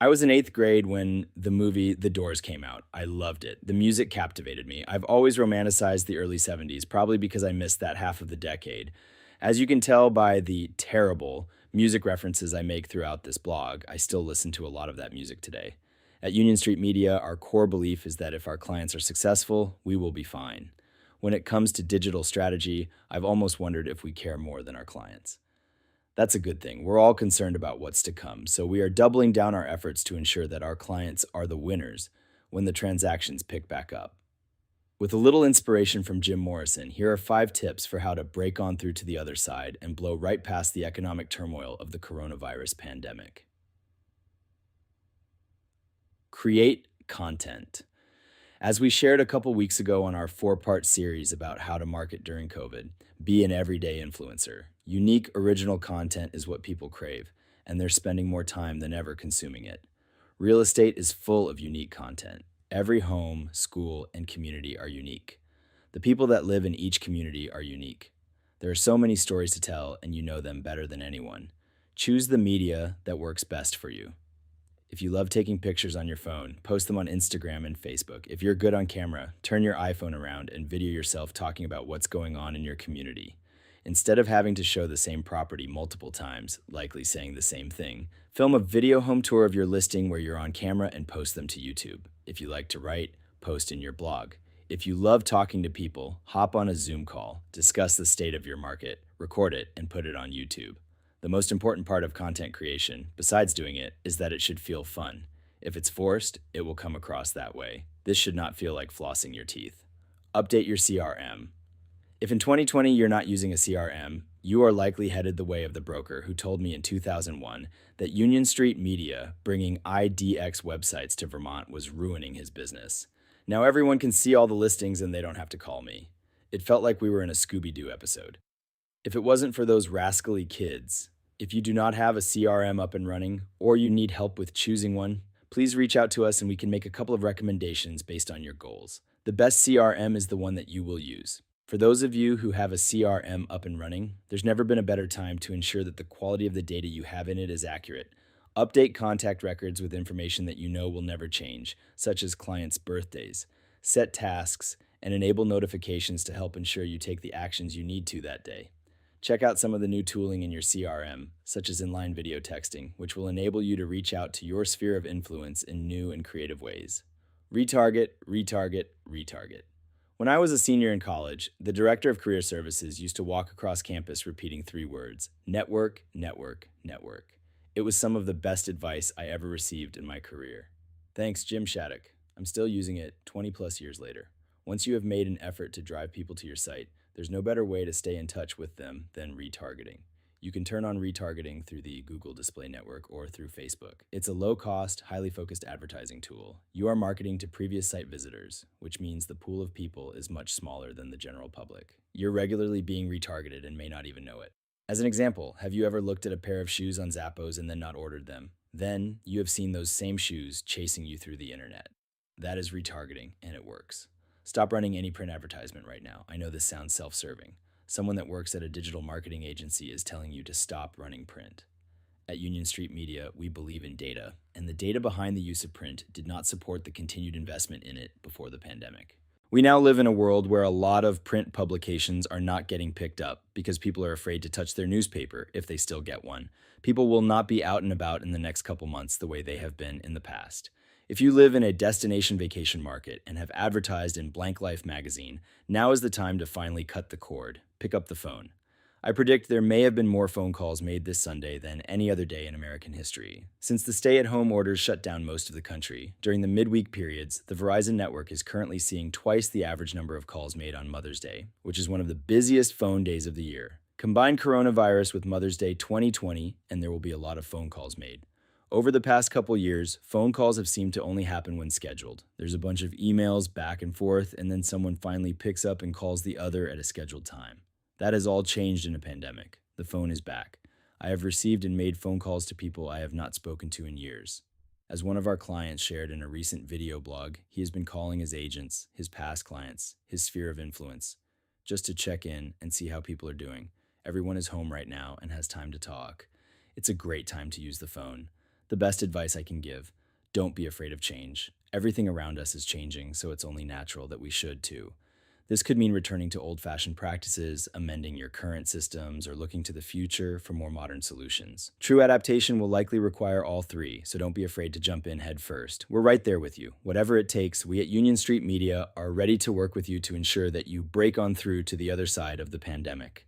I was in eighth grade when the movie The Doors came out. I loved it. The music captivated me. I've always romanticized the early 70s, probably because I missed that half of the decade. As you can tell by the terrible music references I make throughout this blog, I still listen to a lot of that music today. At Union Street Media, our core belief is that if our clients are successful, we will be fine. When it comes to digital strategy, I've almost wondered if we care more than our clients. That's a good thing. We're all concerned about what's to come, so we are doubling down our efforts to ensure that our clients are the winners when the transactions pick back up. With a little inspiration from Jim Morrison, here are 5 tips for how to break on through to the other side and blow right past the economic turmoil of the coronavirus pandemic. Create content. As we shared a couple weeks ago on our 4-part series about how to market during COVID, be an everyday influencer. Unique, original content is what people crave, and they're spending more time than ever consuming it. Real estate is full of unique content. Every home, school, and community are unique. The people that live in each community are unique. There are so many stories to tell, and you know them better than anyone. Choose the media that works best for you. If you love taking pictures on your phone, post them on Instagram and Facebook. If you're good on camera, turn your iPhone around and video yourself talking about what's going on in your community. Instead of having to show the same property multiple times, likely saying the same thing, film a video home tour of your listing where you're on camera and post them to YouTube. If you like to write, post in your blog. If you love talking to people, hop on a Zoom call, discuss the state of your market, record it, and put it on YouTube. The most important part of content creation, besides doing it, is that it should feel fun. If it's forced, it will come across that way. This should not feel like flossing your teeth. Update your CRM. If in 2020 you're not using a CRM, you are likely headed the way of the broker who told me in 2001 that Union Street Media bringing IDX websites to Vermont was ruining his business. Now everyone can see all the listings and they don't have to call me. It felt like we were in a Scooby-Doo episode. If it wasn't for those rascally kids, if you do not have a CRM up and running, or you need help with choosing one, please reach out to us and we can make a couple of recommendations based on your goals. The best CRM is the one that you will use. For those of you who have a CRM up and running, there's never been a better time to ensure that the quality of the data you have in it is accurate. Update contact records with information that you know will never change, such as clients' birthdays. Set tasks and enable notifications to help ensure you take the actions you need to that day. Check out some of the new tooling in your CRM, such as inline video texting, which will enable you to reach out to your sphere of influence in new and creative ways. Retarget, retarget, retarget. When I was a senior in college, the director of career services used to walk across campus repeating 3 words: network, network, network. It was some of the best advice I ever received in my career. Thanks, Jim Shattuck. I'm still using it 20 plus years later. Once you have made an effort to drive people to your site, there's no better way to stay in touch with them than retargeting. You can turn on retargeting through the Google Display Network or through Facebook. It's a low-cost, highly focused advertising tool. You are marketing to previous site visitors, which means the pool of people is much smaller than the general public. You're regularly being retargeted and may not even know it. As an example, have you ever looked at a pair of shoes on Zappos and then not ordered them? Then you have seen those same shoes chasing you through the internet. That is retargeting, and it works. Stop running any print advertisement right now. I know this sounds self-serving. Someone that works at a digital marketing agency is telling you to stop running print. At Union Street Media, we believe in data, and the data behind the use of print did not support the continued investment in it before the pandemic. We now live in a world where a lot of print publications are not getting picked up because people are afraid to touch their newspaper if they still get one. People will not be out and about in the next couple months the way they have been in the past. If you live in a destination vacation market and have advertised in Blank Life magazine, now is the time to finally cut the cord. Pick up the phone. I predict there may have been more phone calls made this Sunday than any other day in American history. Since the stay-at-home orders shut down most of the country, during the midweek periods, the Verizon network is currently seeing twice the average number of calls made on Mother's Day, which is one of the busiest phone days of the year. Combine coronavirus with Mother's Day 2020, and there will be a lot of phone calls made. Over the past couple years, phone calls have seemed to only happen when scheduled. There's a bunch of emails back and forth, and then someone finally picks up and calls the other at a scheduled time. That has all changed in a pandemic. The phone is back. I have received and made phone calls to people I have not spoken to in years. As one of our clients shared in a recent video blog, he has been calling his agents, his past clients, his sphere of influence, just to check in and see how people are doing. Everyone is home right now and has time to talk. It's a great time to use the phone. The best advice I can give: don't be afraid of change. Everything around us is changing, so it's only natural that we should too. This could mean returning to old fashioned practices, amending your current systems, or looking to the future for more modern solutions. True adaptation will likely require all three, so don't be afraid to jump in head first. We're right there with you. Whatever it takes, we at Union Street Media are ready to work with you to ensure that you break on through to the other side of the pandemic.